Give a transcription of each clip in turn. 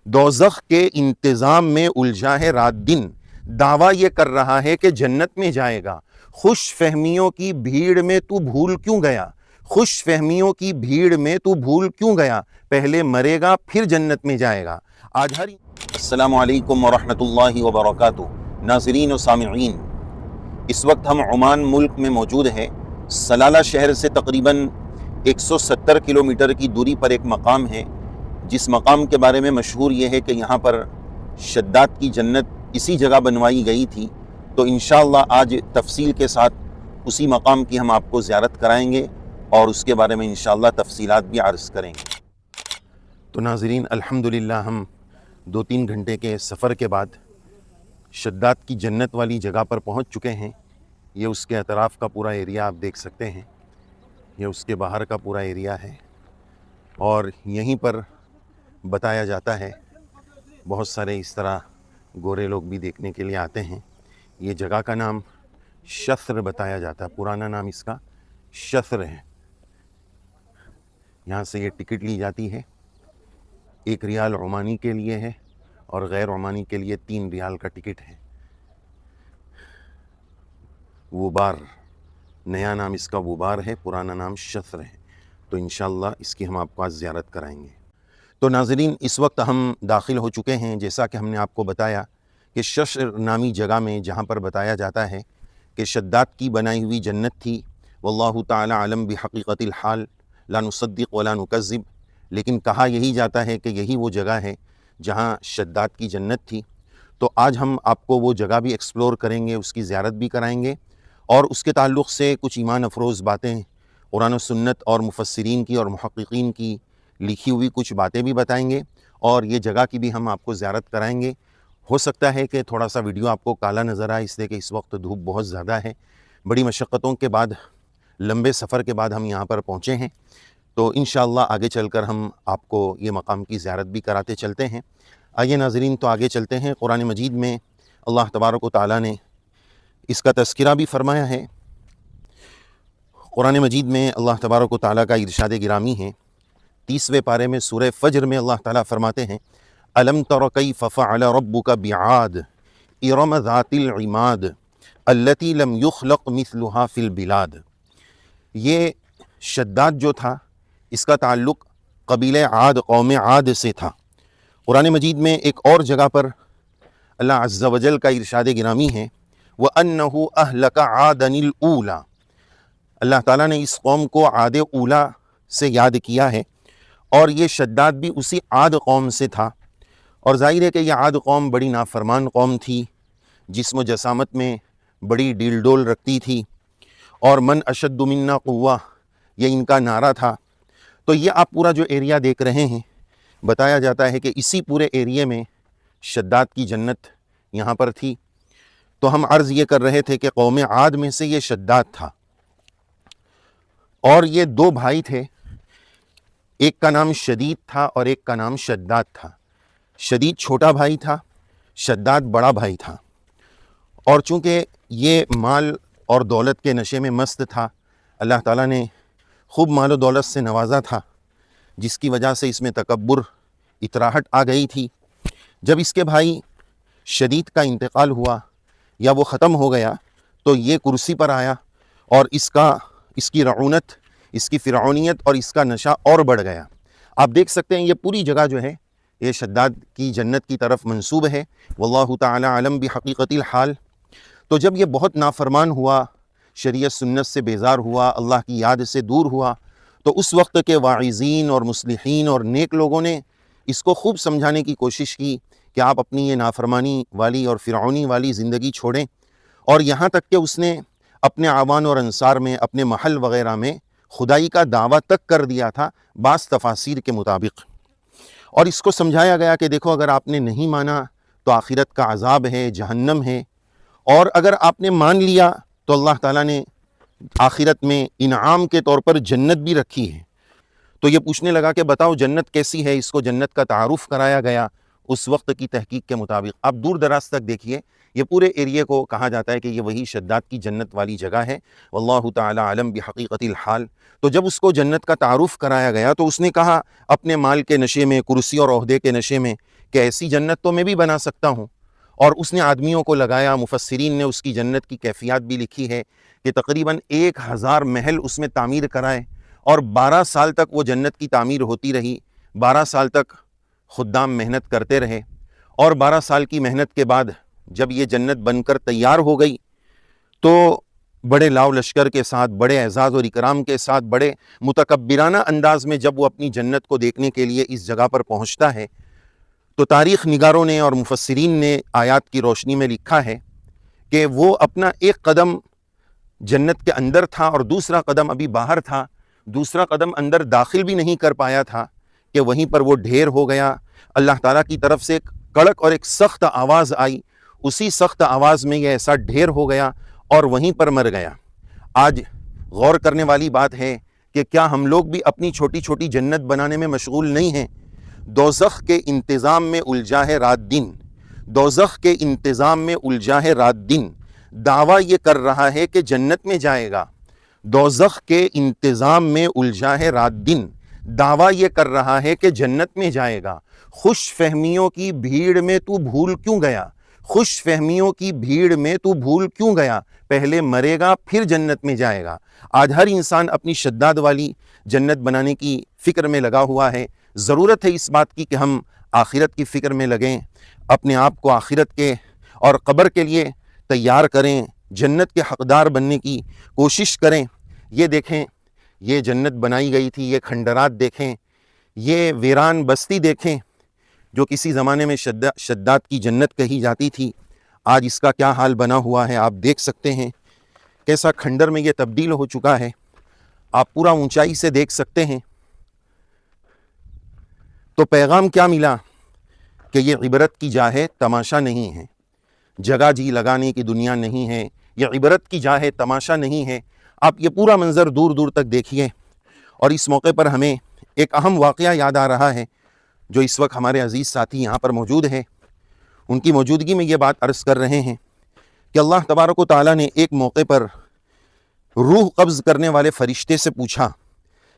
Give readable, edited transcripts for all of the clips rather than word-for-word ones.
دوزخ کے انتظام میں الجھا ہے رات دن، دعویٰ یہ کر رہا ہے کہ جنت میں جائے گا۔ خوش فہمیوں کی بھیڑ میں تو بھول کیوں گیا؟ خوش فہمیوں کی بھیڑ میں تو بھول کیوں گیا؟ پہلے مرے گا پھر جنت میں جائے گا۔ آج ہر السلام علیکم ورحمۃ اللہ وبرکاتہ۔ ناظرین و سامعین، اس وقت ہم عمان ملک میں موجود ہیں۔ سلالہ شہر سے تقریباً 170 کلومیٹر کی دوری پر ایک مقام ہے، جس مقام کے بارے میں مشہور یہ ہے کہ یہاں پر شداد کی جنت اسی جگہ بنوائی گئی تھی۔ تو انشاءاللہ آج تفصیل کے ساتھ اسی مقام کی ہم آپ کو زیارت کرائیں گے اور اس کے بارے میں انشاءاللہ تفصیلات بھی عرض کریں گے۔ تو ناظرین، الحمدللہ ہم 2-3 گھنٹے کے سفر کے بعد شداد کی جنت والی جگہ پر پہنچ چکے ہیں۔ یہ اس کے اطراف کا پورا ایریا آپ دیکھ سکتے ہیں، یہ اس کے باہر کا پورا ایریا ہے، اور یہیں پر بتایا جاتا ہے بہت سارے اس طرح گورے لوگ بھی دیکھنے کے لیے آتے ہیں۔ یہ جگہ کا نام شثر بتایا جاتا ہے، پرانا نام اس کا شثر ہے۔ یہاں سے یہ ٹکٹ لی جاتی ہے، 1 ریال عمانی کے لیے ہے اور غیر عمانی کے لیے 3 ریال کا ٹکٹ ہے۔ وبار، نیا نام اس کا وبار ہے، پرانا نام شثر ہے۔ تو انشاءاللہ اس کی ہم آپ کو آج زیارت کرائیں گے۔ تو ناظرین، اس وقت ہم داخل ہو چکے ہیں، جیسا کہ ہم نے آپ کو بتایا کہ شثر نامی جگہ میں، جہاں پر بتایا جاتا ہے کہ شداد کی بنائی ہوئی جنت تھی۔ واللہ تعالی علم بحقیقت الحال، لا نصدق ولا نکذب، لیکن کہا یہی جاتا ہے کہ یہی وہ جگہ ہے جہاں شداد کی جنت تھی۔ تو آج ہم آپ کو وہ جگہ بھی ایکسپلور کریں گے، اس کی زیارت بھی کرائیں گے، اور اس کے تعلق سے کچھ ایمان افروز باتیں قرآن و سنت اور مفسرین کی اور محققین کی لکھی ہوئی کچھ باتیں بھی بتائیں گے، اور یہ جگہ کی بھی ہم آپ کو زیارت کرائیں گے۔ ہو سکتا ہے کہ تھوڑا سا ویڈیو آپ کو کالا نظر آئے، اس لیے کہ اس وقت دھوپ بہت زیادہ ہے۔ بڑی مشقتوں کے بعد، لمبے سفر کے بعد ہم یہاں پر پہنچے ہیں۔ تو انشاءاللہ آگے چل کر ہم آپ کو یہ مقام کی زیارت بھی کراتے چلتے ہیں۔ آئیے ناظرین، تو آگے چلتے ہیں۔ قرآن مجید میں اللہ تبارک و تعالیٰ نے اس کا تذکرہ بھی فرمایا ہے۔ قرآن مجید میں اللہ تبارک و تعالیٰ کا ارشاد گرامی ہے، 30ویں پارے میں سورہ فجر میں اللہ تعالیٰ فرماتے ہیں: أَلَمْ تَرَ كَيْفَ فَعَلَ رَبُّكَ بِعَادٍ إِرَمَ ذَاتِ الْعِمَادِ الَّتِي لَمْ يُخْلَقْ مِثْلُهَا فِي الْبِلَادِ۔ یہ شداد جو تھا، اس کا تعلق قبیلہ عاد، قوم عاد سے تھا۔ قرآن مجید میں ایک اور جگہ پر اللہ عز و جل کا ارشاد گرامی ہے: وَأَنَّهُ أَهْلَكَ عَادًا الْأُولَى۔ اللہ تعالیٰ نے اس قوم کو عاد اولا سے یاد کیا ہے، اور یہ شداد بھی اسی عاد قوم سے تھا۔ اور ظاہر ہے کہ یہ عاد قوم بڑی نافرمان قوم تھی، جسم و جسامت میں بڑی ڈیل ڈول رکھتی تھی، اور من اشد منا قوہ، یہ ان کا نعرہ تھا۔ تو یہ آپ پورا جو ایریا دیکھ رہے ہیں، بتایا جاتا ہے کہ اسی پورے ایریے میں شداد کی جنت یہاں پر تھی۔ تو ہم عرض یہ کر رہے تھے کہ قوم عاد میں سے یہ شداد تھا، اور یہ 2 بھائی تھے، ایک کا نام شدید تھا اور ایک کا نام شداد تھا۔ شدید چھوٹا بھائی تھا، شداد بڑا بھائی تھا، اور چونکہ یہ مال اور دولت کے نشے میں مست تھا، اللہ تعالیٰ نے خوب مال و دولت سے نوازا تھا، جس کی وجہ سے اس میں تکبر، اتراہٹ آ گئی تھی۔ جب اس کے بھائی شدید کا انتقال ہوا یا وہ ختم ہو گیا، تو یہ کرسی پر آیا، اور اس کی رعونت، اس کی فرعونیت اور اس کا نشہ اور بڑھ گیا۔ آپ دیکھ سکتے ہیں یہ پوری جگہ جو ہے یہ شداد کی جنت کی طرف منسوب ہے۔ واللہ تعالی علم بحقیقت الحال۔ تو جب یہ بہت نافرمان ہوا، شریعت سنت سے بیزار ہوا، اللہ کی یاد سے دور ہوا، تو اس وقت کے واعظین اور مصلحین اور نیک لوگوں نے اس کو خوب سمجھانے کی کوشش کی کہ آپ اپنی یہ نافرمانی والی اور فرعونی والی زندگی چھوڑیں، اور یہاں تک کہ اس نے اپنے اعوان اور انصار میں، اپنے محل وغیرہ میں خدائی کا دعویٰ تک کر دیا تھا، بعض تفاسیر کے مطابق۔ اور اس کو سمجھایا گیا کہ دیکھو، اگر آپ نے نہیں مانا تو آخرت کا عذاب ہے، جہنم ہے، اور اگر آپ نے مان لیا تو اللہ تعالیٰ نے آخرت میں انعام کے طور پر جنت بھی رکھی ہے۔ تو یہ پوچھنے لگا کہ بتاؤ جنت کیسی ہے، اس کو جنت کا تعارف کرایا گیا اس وقت کی تحقیق کے مطابق۔ آپ دور دراز تک دیکھیے، یہ پورے ایریے کو کہا جاتا ہے کہ یہ وہی شداد کی جنت والی جگہ ہے۔ واللہ تعالی علم بحقیقت الحال۔ تو جب اس کو جنت کا تعارف کرایا گیا تو اس نے کہا اپنے مال کے نشے میں، کرسی اور عہدے کے نشے میں، کہ ایسی جنت تو میں بھی بنا سکتا ہوں، اور اس نے آدمیوں کو لگایا۔ مفسرین نے اس کی جنت کی کیفیات بھی لکھی ہے کہ تقریباً 1000 محل اس میں تعمیر کرائے، اور 12 سال تک وہ جنت کی تعمیر ہوتی رہی۔ 12 سال تک خدام محنت کرتے رہے، اور 12 سال کی محنت کے بعد جب یہ جنت بن کر تیار ہو گئی تو بڑے لاؤ لشکر کے ساتھ، بڑے اعزاز اور اکرام کے ساتھ، بڑے متکبرانہ انداز میں جب وہ اپنی جنت کو دیکھنے کے لیے اس جگہ پر پہنچتا ہے تو تاریخ نگاروں نے اور مفسرین نے آیات کی روشنی میں لکھا ہے کہ وہ اپنا ایک قدم جنت کے اندر تھا اور دوسرا قدم ابھی باہر تھا، دوسرا قدم اندر داخل بھی نہیں کر پایا تھا کہ وہیں پر وہ ڈھیر ہو گیا۔ اللہ تعالیٰ کی طرف سے ایک کڑک اور ایک سخت آواز آئی، اسی سخت آواز میں یہ ایسا ڈھیر ہو گیا اور وہیں پر مر گیا۔ آج غور کرنے والی بات ہے کہ کیا ہم لوگ بھی اپنی چھوٹی چھوٹی جنت بنانے میں مشغول نہیں ہیں؟ دوزخ کے انتظام میں الجھا ہے رات دن، دوزخ کے انتظام میں الجھا ہے رات دن، دعویٰ یہ کر رہا ہے کہ جنت میں جائے گا۔ دوزخ کے انتظام میں الجھا ہے رات دن، دعویٰ یہ کر رہا ہے کہ جنت میں جائے گا۔ خوش فہمیوں کی بھیڑ میں تو بھول کیوں گیا؟ خوش فہمیوں کی بھیڑ میں تو بھول کیوں گیا؟ پہلے مرے گا پھر جنت میں جائے گا۔ آج ہر انسان اپنی شداد والی جنت بنانے کی فکر میں لگا ہوا ہے۔ ضرورت ہے اس بات کی کہ ہم آخرت کی فکر میں لگیں، اپنے آپ کو آخرت کے اور قبر کے لیے تیار کریں، جنت کے حقدار بننے کی کوشش کریں۔ یہ دیکھیں، یہ جنت بنائی گئی تھی، یہ کھنڈرات دیکھیں، یہ ویران بستی دیکھیں جو کسی زمانے میں شداد کی جنت کہی جاتی تھی۔ آج اس کا کیا حال بنا ہوا ہے آپ دیکھ سکتے ہیں، کیسا کھنڈر میں یہ تبدیل ہو چکا ہے، آپ پورا اونچائی سے دیکھ سکتے ہیں۔ تو پیغام کیا ملا کہ یہ عبرت کی جا ہے، تماشا نہیں ہے، جگہ جی لگانے کی دنیا نہیں ہے، یہ عبرت کی جا ہے، تماشا نہیں ہے۔ آپ یہ پورا منظر دور دور تک دیکھیے۔ اور اس موقع پر ہمیں ایک اہم واقعہ یاد آ رہا ہے جو اس وقت ہمارے عزیز ساتھی یہاں پر موجود ہیں، ان کی موجودگی میں یہ بات عرض کر رہے ہیں کہ اللہ تبارک و تعالیٰ نے ایک موقع پر روح قبض کرنے والے فرشتے سے پوچھا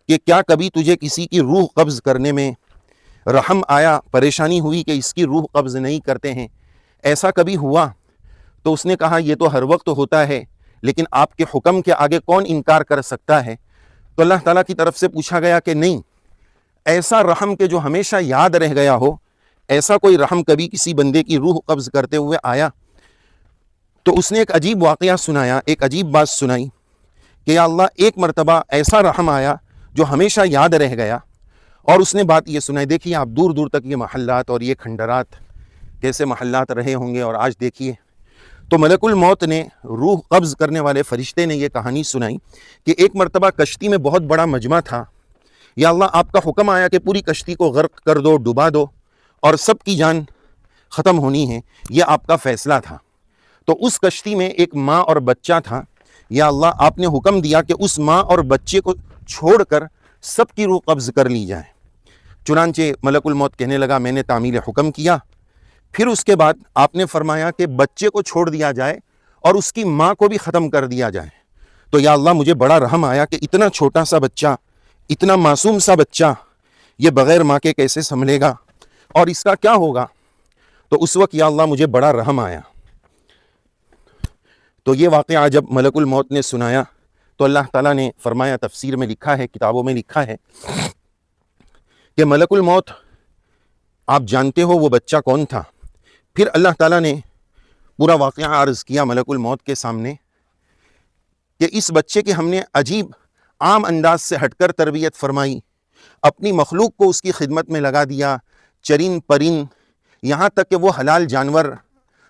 کہ کیا کبھی تجھے کسی کی روح قبض کرنے میں رحم آیا، پریشانی ہوئی کہ اس کی روح قبض نہیں کرتے ہیں؟ ایسا کبھی ہوا؟ تو اس نے کہا یہ تو ہر وقت ہوتا ہے، لیکن آپ کے حکم کے آگے کون انکار کر سکتا ہے؟ تو اللہ تعالیٰ کی طرف سے پوچھا گیا کہ نہیں، ایسا رحم کہ جو ہمیشہ یاد رہ گیا ہو، ایسا کوئی رحم کبھی کسی بندے کی روح قبض کرتے ہوئے آیا؟ تو اس نے ایک عجیب واقعہ سنایا، ایک عجیب بات سنائی کہ یا اللہ ایک مرتبہ ایسا رحم آیا جو ہمیشہ یاد رہ گیا، اور اس نے بات یہ سنائی۔ دیکھیے آپ دور دور تک یہ محلات اور یہ کھنڈرات کیسے محلات رہے ہوں گے، اور آج دیکھیے تو ملک الموت نے، روح قبض کرنے والے فرشتے نے یہ کہانی سنائی کہ ایک مرتبہ کشتی میں بہت بڑا مجمع تھا، یا اللہ آپ کا حکم آیا کہ پوری کشتی کو غرق کر دو، ڈبا دو، اور سب کی جان ختم ہونی ہے، یہ آپ کا فیصلہ تھا۔ تو اس کشتی میں ایک ماں اور بچہ تھا، یا اللہ آپ نے حکم دیا کہ اس ماں اور بچے کو چھوڑ کر سب کی روح قبض کر لی جائے۔ چنانچہ ملک الموت کہنے لگا میں نے تعمیل حکم کیا، پھر اس کے بعد آپ نے فرمایا کہ بچے کو چھوڑ دیا جائے اور اس کی ماں کو بھی ختم کر دیا جائے۔ تو یا اللہ مجھے بڑا رحم آیا کہ اتنا چھوٹا سا بچہ، اتنا معصوم سا بچہ یہ بغیر ماں کے کیسے سنبھلے گا اور اس کا کیا ہوگا؟ تو اس وقت یا اللہ مجھے بڑا رحم آیا۔ تو یہ واقعہ جب ملک الموت نے سنایا تو اللہ تعالیٰ نے فرمایا، تفسیر میں لکھا ہے، کتابوں میں لکھا ہے کہ ملک الموت آپ جانتے ہو وہ بچہ کون تھا؟ پھر اللہ تعالیٰ نے پورا واقعہ عرض کیا ملک الموت کے سامنے کہ اس بچے کی ہم نے عجیب عام انداز سے ہٹ کر تربیت فرمائی، اپنی مخلوق کو اس کی خدمت میں لگا دیا، چرین پرین، یہاں تک کہ وہ حلال جانور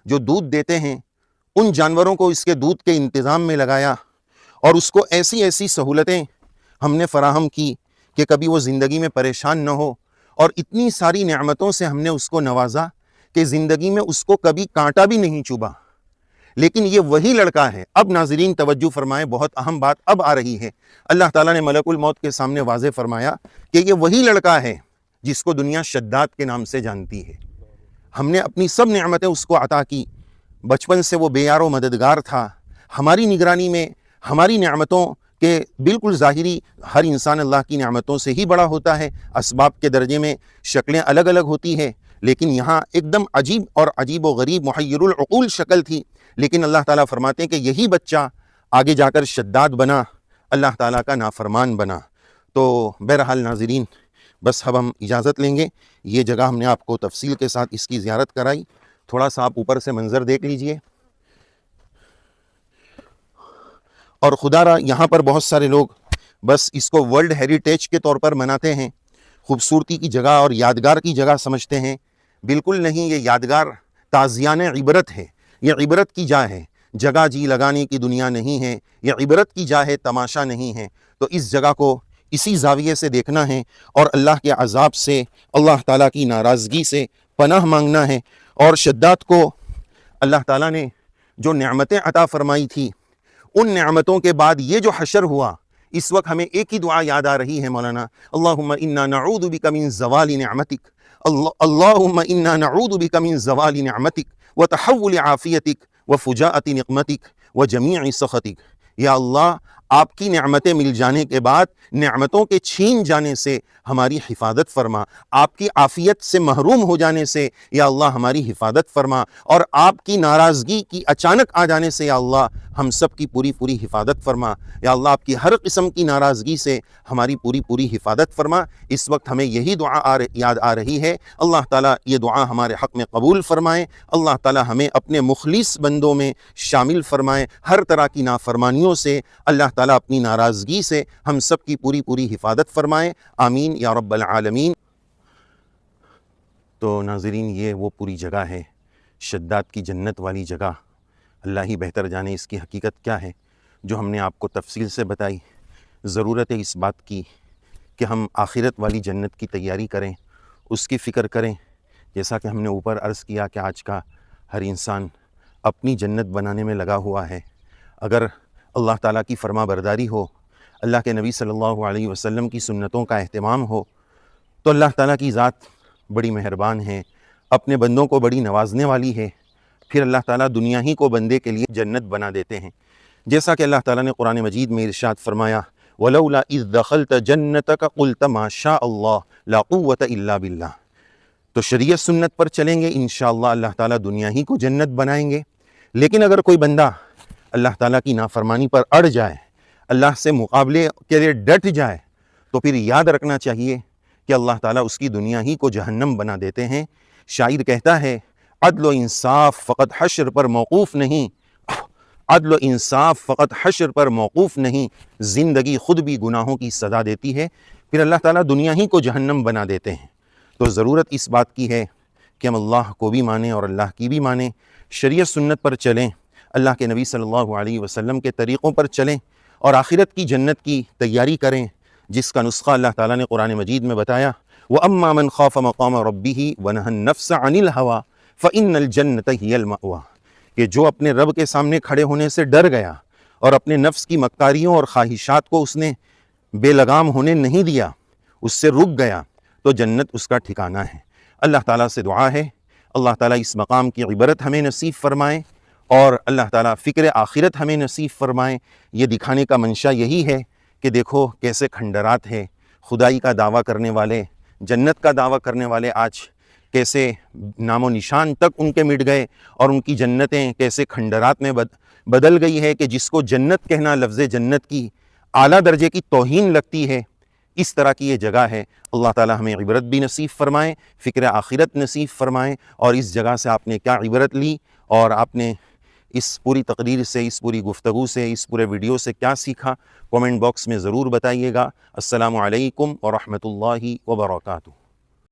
جو دودھ دیتے ہیں ان جانوروں کو اس کے دودھ کے انتظام میں لگایا، اور اس کو ایسی ایسی سہولتیں ہم نے فراہم کی کہ کبھی وہ زندگی میں پریشان نہ ہو، اور اتنی ساری نعمتوں سے ہم نے اس کو نوازا کہ زندگی میں اس کو کبھی کانٹا بھی نہیں چبھا۔ لیکن یہ وہی لڑکا ہے۔ اب ناظرین توجہ فرمائیں، بہت اہم بات اب آ رہی ہے۔ اللہ تعالیٰ نے ملک الموت کے سامنے واضح فرمایا کہ یہ وہی لڑکا ہے جس کو دنیا شداد کے نام سے جانتی ہے۔ ہم نے اپنی سب نعمتیں اس کو عطا کی، بچپن سے وہ بے یار و مددگار تھا، ہماری نگرانی میں ہماری نعمتوں کہ بالکل ظاہری ہر انسان اللہ کی نعمتوں سے ہی بڑا ہوتا ہے، اسباب کے درجے میں شکلیں الگ الگ ہوتی ہیں، لیکن یہاں ایک دم عجیب و غریب محیر العقول شکل تھی، لیکن اللہ تعالیٰ فرماتے ہیں کہ یہی بچہ آگے جا کر شداد بنا، اللہ تعالیٰ کا نافرمان بنا۔ تو بہرحال ناظرین، بس اب ہم اجازت لیں گے۔ یہ جگہ ہم نے آپ کو تفصیل کے ساتھ اس کی زیارت کرائی، تھوڑا سا آپ اوپر سے منظر دیکھ لیجئے۔ اور خدا را یہاں پر بہت سارے لوگ بس اس کو ورلڈ ہیریٹیج کے طور پر مناتے ہیں، خوبصورتی کی جگہ اور یادگار کی جگہ سمجھتے ہیں۔ بالکل نہیں، یہ یادگار تازیان عبرت ہے، یہ عبرت کی جا ہے، جگہ جی لگانے کی دنیا نہیں ہے، یہ عبرت کی جا ہے، تماشا نہیں ہے۔ تو اس جگہ کو اسی زاویے سے دیکھنا ہے اور اللہ کے عذاب سے، اللہ تعالیٰ کی ناراضگی سے پناہ مانگنا ہے۔ اور شداد کو اللہ تعالیٰ نے جو نعمتیں عطا فرمائی تھی، ان نعمتوں کے بعد یہ جو حشر ہوا، اس وقت ہمیں ایک ہی دعا یاد آ رہی ہے مولانا، اللہم انا نعوذ بک من زوال نعمتک، اللہم انا نعوذ بک من زوال نعمتک وتحول عافیتک وفجاءت نقمتک وجمیع سخطک۔ یا اللہ، آپ کی نعمتیں مل جانے کے بعد نعمتوں کے چھین جانے سے ہماری حفاظت فرما، آپ کی عافیت سے محروم ہو جانے سے یا اللہ ہماری حفاظت فرما، اور آپ کی ناراضگی کی اچانک آ جانے سے یا اللہ ہم سب کی پوری حفاظت فرما۔ یا اللہ، آپ کی ہر قسم کی ناراضگی سے ہماری پوری حفاظت فرما۔ اس وقت ہمیں یہی دعا یاد آ رہی ہے۔ اللہ تعالیٰ یہ دعا ہمارے حق میں قبول فرمائیں، اللہ تعالیٰ ہمیں اپنے مخلص بندوں میں شامل فرمائیں، ہر طرح کی نافرمانیوں سے اللہ تعالیٰ اپنی ناراضگی سے ہم سب کی پوری حفاظت فرمائیں، آمین یا رب العالمین۔ تو ناظرین، یہ وہ پوری جگہ ہے، شداد کی جنت والی جگہ۔ اللہ ہی بہتر جانے اس کی حقیقت کیا ہے، جو ہم نے آپ کو تفصیل سے بتائی۔ ضرورت ہے اس بات کی کہ ہم آخرت والی جنت کی تیاری کریں، اس کی فکر کریں۔ جیسا کہ ہم نے اوپر عرض کیا کہ آج کا ہر انسان اپنی جنت بنانے میں لگا ہوا ہے۔ اگر اللہ تعالیٰ کی فرما برداری ہو، اللہ کے نبی صلی اللہ علیہ وسلم کی سنتوں کا اہتمام ہو، تو اللہ تعالیٰ کی ذات بڑی مہربان ہے، اپنے بندوں کو بڑی نوازنے والی ہے۔ پھر اللہ تعالیٰ دنیا ہی کو بندے کے لیے جنت بنا دیتے ہیں، جیسا کہ اللہ تعالیٰ نے قرآن مجید میں ارشاد فرمایا، وَلَوْلَا إِذْ دَخَلْتَ جَنَّتَكَ قُلْتَ مَا شَاءَ اللَّهُ لَا قُوَّةَ إِلَّا بِاللَّهِ۔ تو شریعت سنت پر چلیں گے، انشاءاللہ اللہ تعالیٰ دنیا ہی کو جنت بنائیں گے۔ لیکن اگر کوئی بندہ اللہ تعالیٰ کی نافرمانی پر اڑ جائے، اللہ سے مقابلے کے لیے ڈٹ جائے، تو پھر یاد رکھنا چاہیے کہ اللہ تعالیٰ اس کی دنیا ہی کو جہنم بنا دیتے ہیں۔ شاعر کہتا ہے، عدل و انصاف فقط حشر پر موقوف نہیں، عدل و انصاف فقط حشر پر موقوف نہیں، زندگی خود بھی گناہوں کی سزا دیتی ہے۔ پھر اللہ تعالیٰ دنیا ہی کو جہنم بنا دیتے ہیں۔ تو ضرورت اس بات کی ہے کہ ہم اللہ کو بھی مانیں اور اللہ کی بھی مانیں، شریعت سنت پر چلیں، اللہ کے نبی صلی اللہ علیہ وسلم کے طریقوں پر چلیں، اور آخرت کی جنت کی تیاری کریں، جس کا نسخہ اللہ تعالیٰ نے قرآن مجید میں بتایا، وَأَمَّا مَنْ خَافَ مَقَامَ رَبِّهِ وَنَهَى النَّفْسَ عَنِ الْهَوَىٰ فَإِنَّ الْجَنَّةَ هِيَ الْمَأْوَىٰ، کہ جو اپنے رب کے سامنے کھڑے ہونے سے ڈر گیا اور اپنے نفس کی مکاریوں اور خواہشات کو اس نے بے لگام ہونے نہیں دیا، اس سے رک گیا، تو جنت اس کا ٹھکانہ ہے۔ اللہ تعالیٰ سے دعا ہے اللہ تعالیٰ اس مقام کی عبرت ہمیں نصیب فرمائیں، اور اللہ تعالیٰ فکر آخرت ہمیں نصیب فرمائیں۔ یہ دکھانے کا منشا یہی ہے کہ دیکھو کیسے کھنڈرات ہے، خدائی کا دعویٰ کرنے والے، جنت کا دعویٰ کرنے والے آج کیسے نام و نشان تک ان کے مٹ گئے، اور ان کی جنتیں کیسے کھنڈرات میں بدل گئی ہے کہ جس کو جنت کہنا لفظ جنت کی اعلیٰ درجے کی توہین لگتی ہے۔ اس طرح کی یہ جگہ ہے۔ اللہ تعالیٰ ہمیں عبرت بھی نصیب فرمائیں، فکر آخرت نصیب فرمائیں، اور اس جگہ سے آپ نے کیا عبرت لی، اور آپ نے اس پوری تقریر سے، اس پوری گفتگو سے، اس پورے ویڈیو سے کیا سیکھا، کومنٹ باکس میں ضرور بتائیے گا۔ السلام علیکم ورحمۃ اللہ وبرکاتہ۔